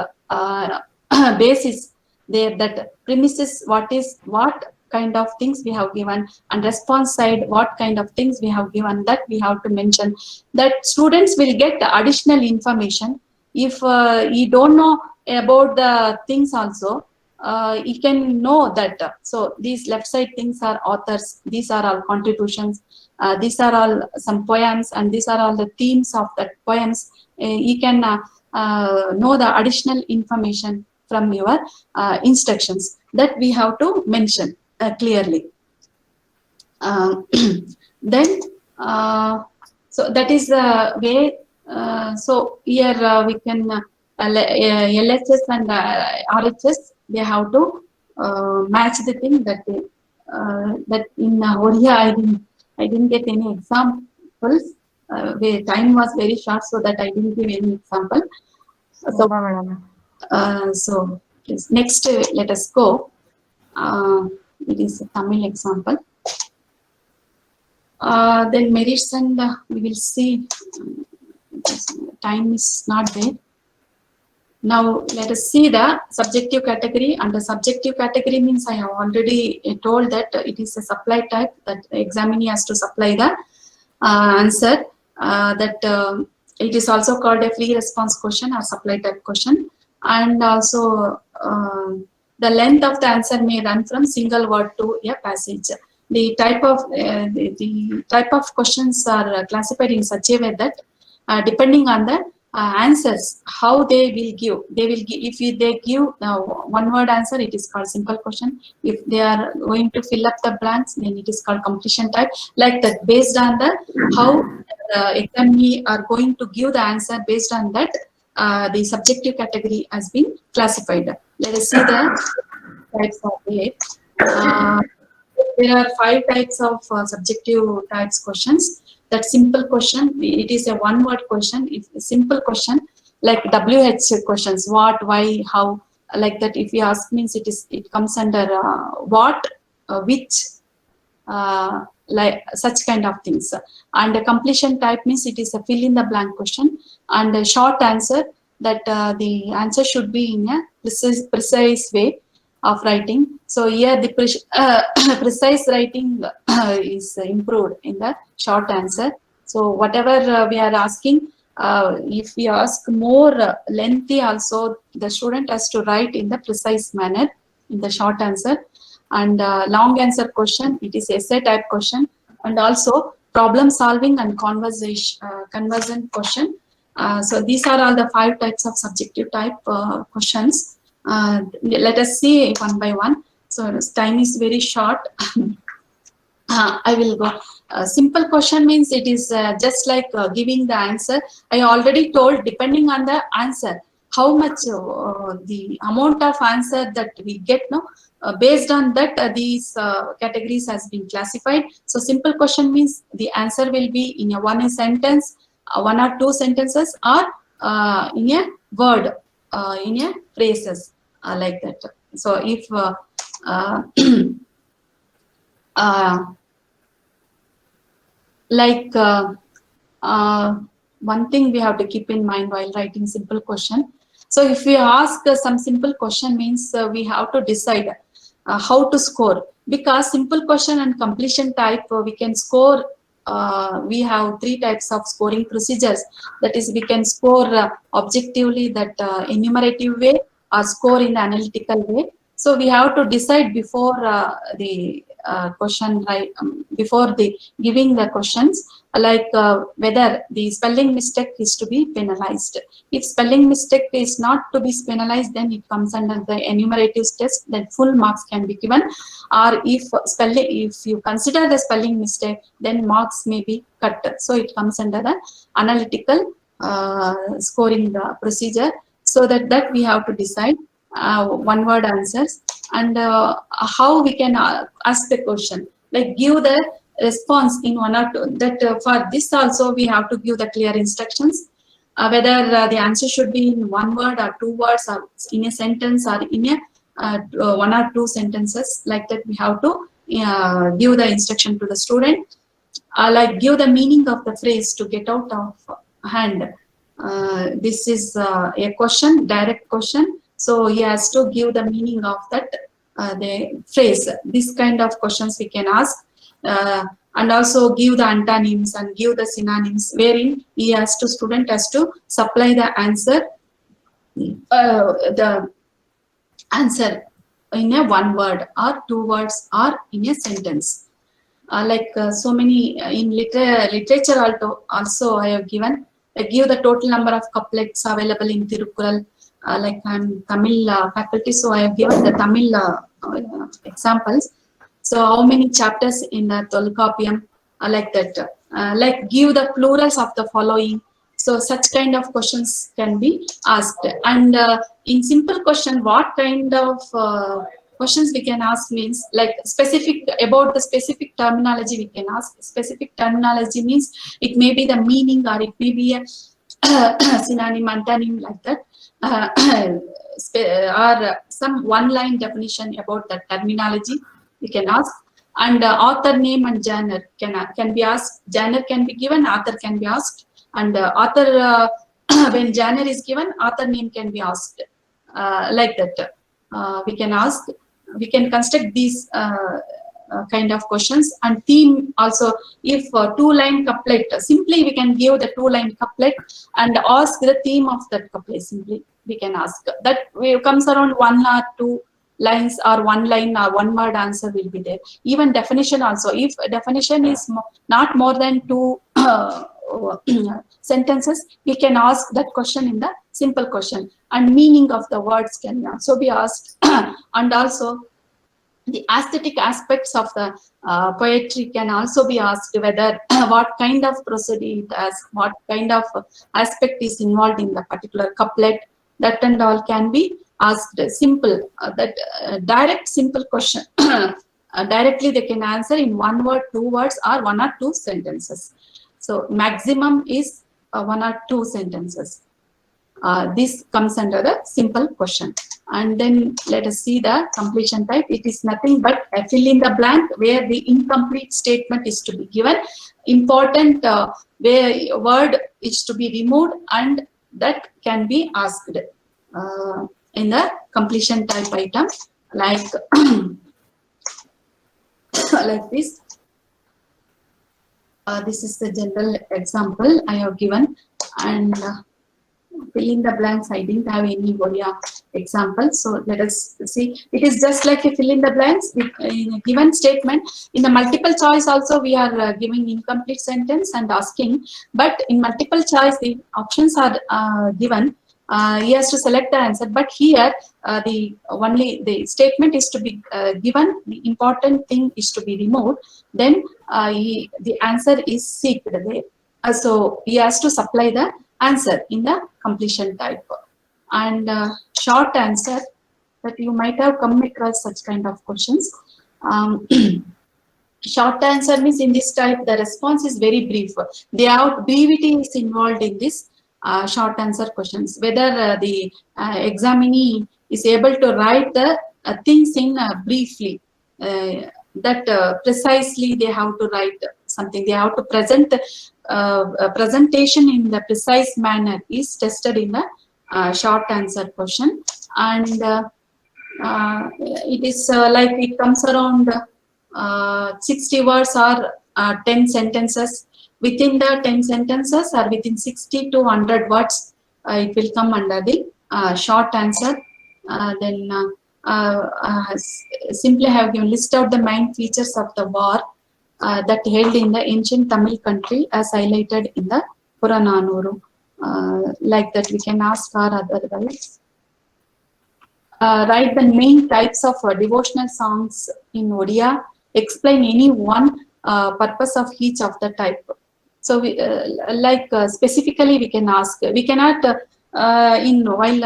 basis there, that premises what kind of things we have given, and response side what kind of things we have given, that we have to mention. That students will get additional information. If you don't know about the things also, you can know that. So these left side things are authors, these are all contributions, these are all some poems, and these are all the themes of that poems. You can know the additional information from your instructions that we have to mention clearly. Then so that is the way. So here we can LHS and RHS, they have to match the thing that that in Oriya I didn't get any examples. Where time was very short, so that I didn't give any example. So, so yes, next let us go. It is a Tamil example. Then merits and we will see. Time is not there. Now let us see the subjective category. Under subjective category means I have already told that it is a supply type, that the examinee has to supply the answer. That it is also called a free response question or supply type question. And also the length of the answer may run from single word to a passage. The type of questions are classified in such a way that depending on the answers, how they will give. If they give one word answer, it is called simple question. If they are going to fill up the blanks, then it is called completion type. Like that, based on the how examinee are going to give the answer, based on that the subjective category has been classified. Let us see the types of it. There are 5 types of subjective types questions. That simple question, it is a one word question. It's a simple question, like WH questions, what, why, how, like that. If you ask means it comes under what, which, like such kind of things. And the completion type means it is a fill in the blank question. And a short answer, that the answer should be in a precise way of writing. So here the precise writing is improved in the short answer. So whatever we are asking, if we ask more lengthy also, the student has to write in the precise manner in the short answer. And long answer question, it is essay type question. And also problem solving and conversion question. So these are all the 5 types of subjective type questions. Let us see one by one. So time is very short. I will go. Simple question means it is just like giving the answer. I already told, depending on the answer, how much the amount of answer that we get, based on that these categories has been classified. So simple question means the answer will be in a one sentence, 1 or 2 sentences, or in a word, in a phrases, like that. So if one thing we have to keep in mind while writing simple question. So if we ask some simple question means we have to decide how to score, because simple question and completion type we can score. We have 3 types of scoring procedures. That is, we can score objectively, that enumerative way, or score in the analytical way. So we have to decide before the question, right, before the giving the questions, like whether the spelling mistake is to be penalized. If spelling mistake is not to be penalized, then it comes under the enumerative test, that full marks can be given. Or if you consider the spelling mistake, then marks may be cut. So it comes under the analytical scoring procedure. So that we have to decide one word answers. And how we can ask the question, like give the response in 1 or 2. That for this also we have to give the clear instructions, whether the answer should be in 1 word or 2 words, or in a sentence, or in a 1 or 2 sentences. Like that we have to give the instruction to the student, like give the meaning of the phrase to get out of hand. This is a question, direct question. So he has to give the meaning of that the phrase. This kind of questions we can ask, and also give the antonyms and give the synonyms, wherein student has to supply the answer, in a 1 word or 2 words or in a sentence. So many in literature also I have given. Give the total number of couplets available in Tirukkural. like I'm Tamil faculty, so I have given the Tamil examples. So how many chapters in the Tolkappiyam, like that, like give the plurals of the following. So such kind of questions can be asked. And in simple question, what kind of questions we can ask means like specific about the specific terminology we can ask. Specific terminology means it may be the meaning or it may be a synonym, antonym, like that. Or some one-line definition about the terminology we can ask. And author name and genre can be asked. Genre can be given, author can be asked. And author, when genre is given, author name can be asked. Like that, we can ask. We can construct these kind of questions. And theme also, if two-line couplet, simply we can give the two-line couplet and ask the theme of that couplet. Simply we can ask that. Comes around 1 or 2 lines or 1 line or 1 word answer will be there. Even definition also, if definition is not more than 2 sentences, we can ask that question in the simple question. And meaning of the words can also be asked. And also the aesthetic aspects of the poetry can also be asked, whether what kind of procedure it has, what kind of aspect is involved in the particular couplet, that and all can be asked. Simple, direct simple question. Directly they can answer in 1 word, 2 words, or 1 or 2 sentences. So maximum is 1 or 2 sentences. This comes under the simple question. And then let us see the completion type. It is nothing but a fill in the blank where the incomplete statement is to be given. Important where word is to be removed, and that can be asked in the completion type item, like like this. This is the general example I have given. And fill in the blanks, I didn't have any Volia example. So let us see. It is just like a fill in the blanks in a given statement. In the multiple choice also, we are giving incomplete sentence and asking. But in multiple choice, the options are given. He has to select the answer. But here, the statement is to be given. The important thing is to be removed. Then the answer is seeked there. So he has to supply the answer in the completion type. And short answer, that you might have come across such kind of questions. Short answer means in this type the response is very brief. Brevity is involved in this short answer questions. Whether the examinee is able to write the things in briefly. That precisely they have to write something. They have to present a presentation in the precise manner is tested in the short answer question. And it is like it comes around 60 words or 10 sentences. Within the 10 sentences or within 60 to 100 words, it will come under the short answer. Then simply have given list out the main features of the war that held in the ancient Tamil country as highlighted in the Purananuru. Like that we can ask, or otherwise. Write the main types of devotional songs in Odia. Explain any one purpose of each of the type. So we, specifically we can ask. We cannot while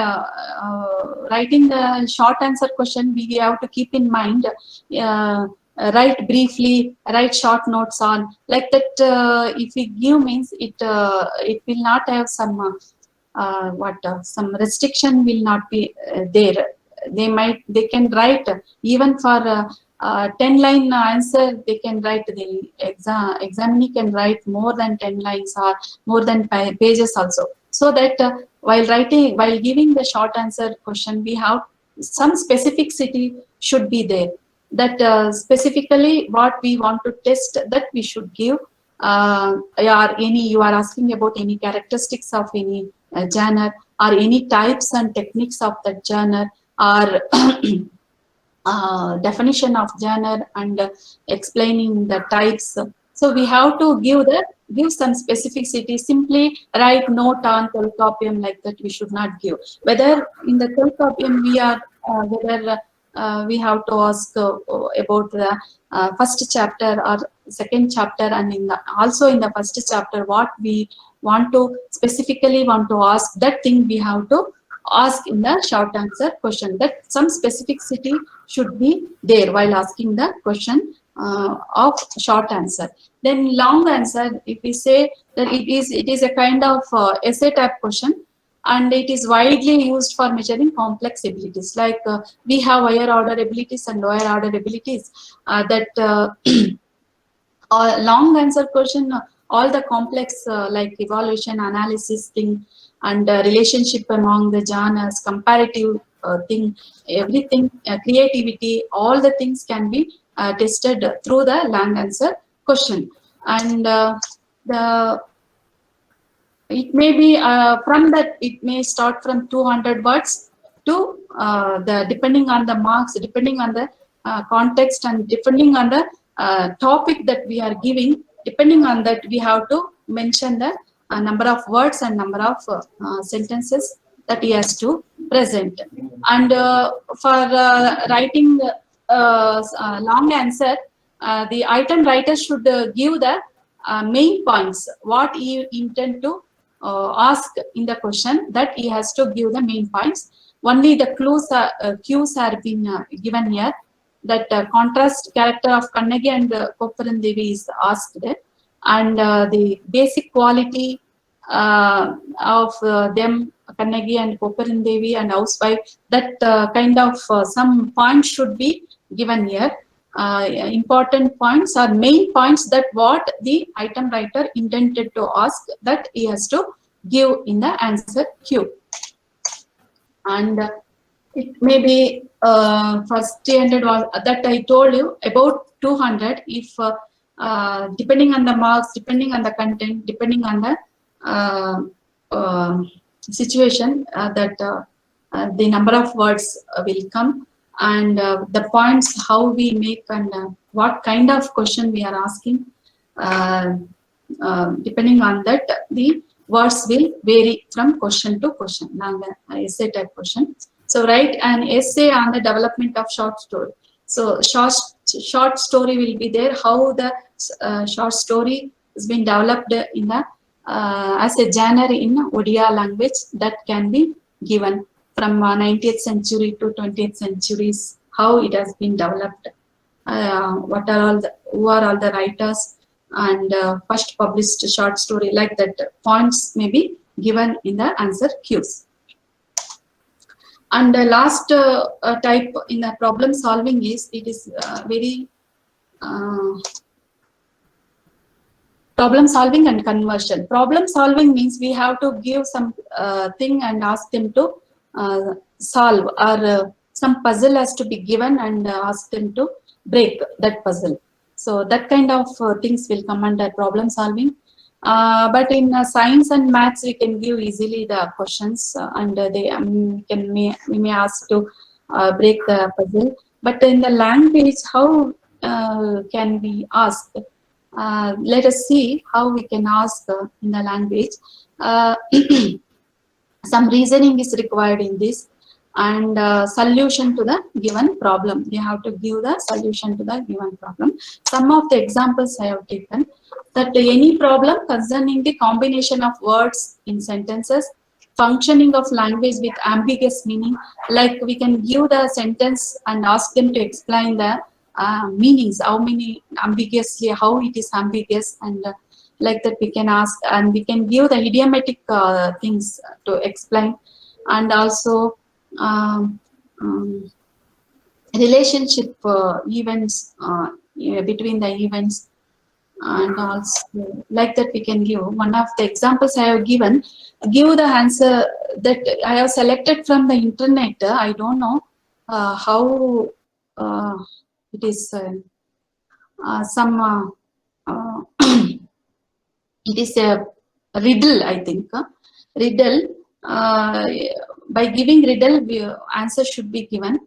writing the short answer question, we have to keep in mind write briefly, write short notes on, like that. If we give means it will not have some some restriction will not be there. They can write even for 10-line answer. They can write, the examinee can write more than 10 lines or more than pages also. So that while giving the short answer question, we have some specificity should be there. That specifically what we want to test, that we should give. You are asking about any characteristics of any genre, or any types and techniques of that genre, or definition of genre and explaining the types. So we have to give the give some specificity. Simply write note on Tolkappiyam like that we should not give. Whether in the Tolkappiyam we are whether we have to ask about the first chapter or second chapter, and also in the first chapter what we want to specifically want to ask, that thing we have to ask in the short answer question. That some specificity should be there while asking the question of short answer. Then long answer, if we say that it is a kind of essay type question, and it is widely used for measuring complex abilities. Like we have higher order abilities and lower order abilities. Long answer question, all the complex like evaluation, analysis thing, and relationship among the genres, comparative thing, everything, creativity, all the things can be tested through the long answer question. And it may be from that, it may start from 200 words to depending on the marks, depending on the context, and depending on the topic that we are giving. Depending on that, we have to mention the number of words and number of sentences that he has to present. And for writing long answer, the item writer should give the main points, what he intend to ask in the question, that he has to give the main points. Only the cues are been given here. That contrast character of Kannagi and Kopparandevi is asked there, and the basic quality of them, Kannagi and Kopparandevi and housewife, that kind of some points should be given here. Important points or main points, that what the item writer intended to ask, that he has to give in the answer cue. And it may be first 300 that I told you, about 200 if depending on the marks, depending on the content, depending on the situation, that the number of words will come, and the points how we make, and what kind of question we are asking, depending on that, the words will vary from question to question, long essay type question. So write an essay on the development of short story. So short story will be there, how the short story has been developed in the as a genre in Odia language, that can be given from 19th century to 20th centuries, how it has been developed, what are all the, who are all the writers, and first published short story, like that. Points may be given in the answer cues. And the last type in the problem solving is, it is very problem solving and conversion. Problem solving means we have to give some thing and ask them to solve, or some puzzle has to be given and ask them to break that puzzle. So that kind of things will come under problem solving. But in science and maths, we can give easily the questions, and they we may ask to break the puzzle. But in the language, how can we ask? Let us see how we can ask in the language. Some reasoning is required in this, and solution to the given problem. You have to give the solution to the given problem. Some of the examples I have taken, that any problem concerning the combination of words in sentences, functioning of language with ambiguous meaning, like we can give the sentence and ask them to explain the meanings, how many ambiguously, how it is ambiguous, and like that we can ask, and we can give the idiomatic things to explain, and also relationship events between the events, and also like that we can give. One of the examples I have given, give the answer that I have selected from the internet. I don't know how it is some it is a riddle, I think. Riddle. By giving riddle, answer should be given.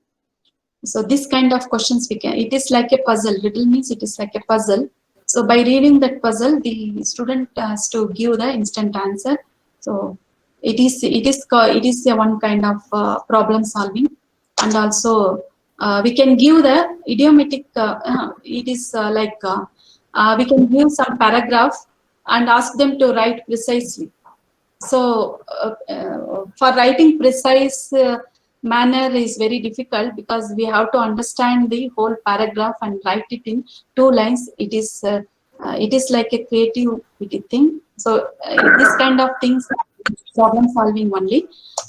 So this kind of questions we can. It is like a puzzle. Riddle means it is like a puzzle. So by reading that puzzle, the student has to give the instant answer. So it is a one kind of problem solving, and also we can give the idiomatic. It is we can give some paragraph and ask them to write precisely. So for writing precise manner is very difficult because we have to understand the whole paragraph and write it in 2 lines. It is like a creativity thing. So this kind of things problem solving only.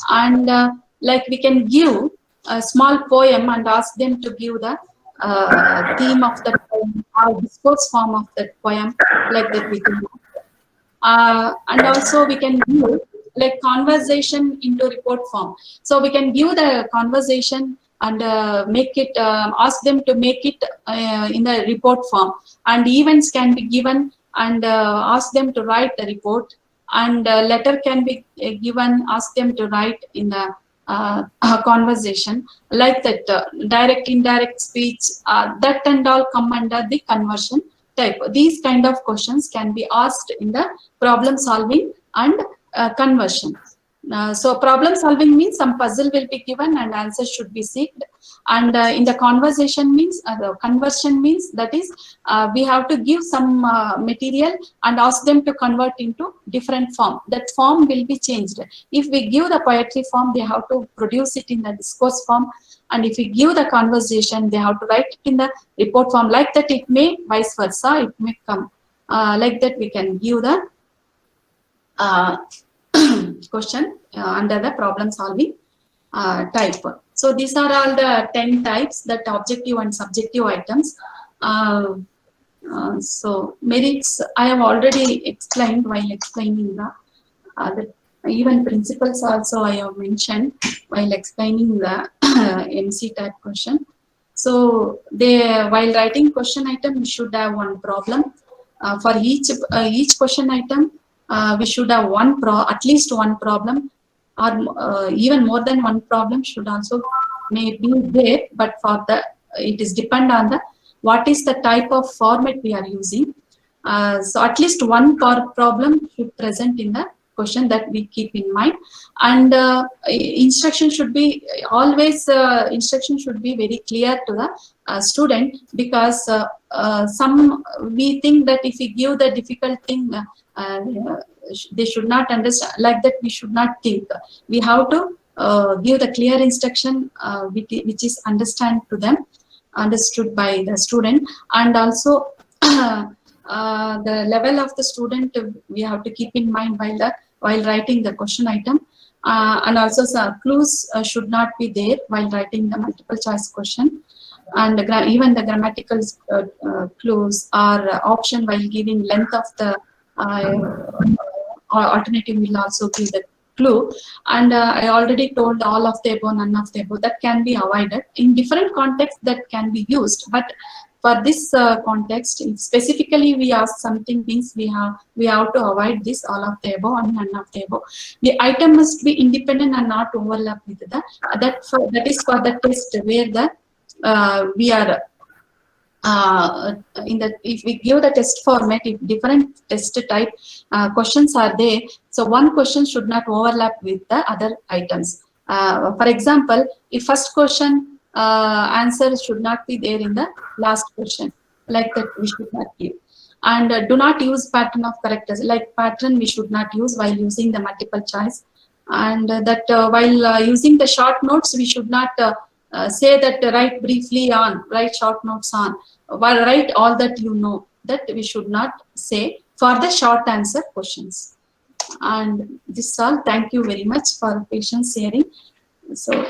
And like we can give a small poem and ask them to give the theme of the poem or discourse form of that poem, like that we can. And also we can give like conversation into report form. So we can give the conversation and make it, ask them to make it in the report form, and events can be given and ask them to write the report, and letter can be given, ask them to write in the conversation, like that. Direct, indirect speech, that and all come under the conversion type. These kind of questions can be asked in the problem solving and conversion. So problem solving means some puzzle will be given and answer should be seeked, and in the conversation means the conversion means that is we have to give some material and ask them to convert into different form. That form will be changed. If we give the poetry form, they have to produce it in the discourse form, and if we give the conversation, they have to write it in the report form. Like that, it may vice versa, it may come like that. We can give the question under the problem solving type. So these are all the 10 types, that objective and subjective items. So merits I have already explained while explaining the even principles also I have mentioned while explaining the MC type question. So while writing question item, we should have one problem for each question item. We should have at least one problem, or even more than one problem should also may be there. But for it is depend on what is the type of format we are using. So at least one problem should present in the question, that we keep in mind. And instruction should be always instruction should be very clear to the student, because we think that if we give the difficult thing, they should not understand. Like that, we should not think. We have to give the clear instruction which is understood by the student. And also the level of the student we have to keep in mind while writing the question item. And also clues should not be there while writing the multiple choice question. And even the grammatical clues are option while giving length of the alternative will also give the clue. And I already told all of the above, none of the above, that can be avoided. In different contexts that can be used, but for this context, if specifically we ask something, means we have to avoid this, all of the above and none of the above. The item must be independent and not overlap with that is for the test where we are if we give the test format, if different test type questions are there, so one question should not overlap with the other items. For example, if first question answer should not be there in the last question, like that we should not give. And do not use pattern of characters, like pattern we should not use while using the multiple choice. And that while using the short notes, we should not say that write briefly on, write short notes on, while write all that you know. That we should not say for the short answer questions. And this all, thank you very much for patience hearing. So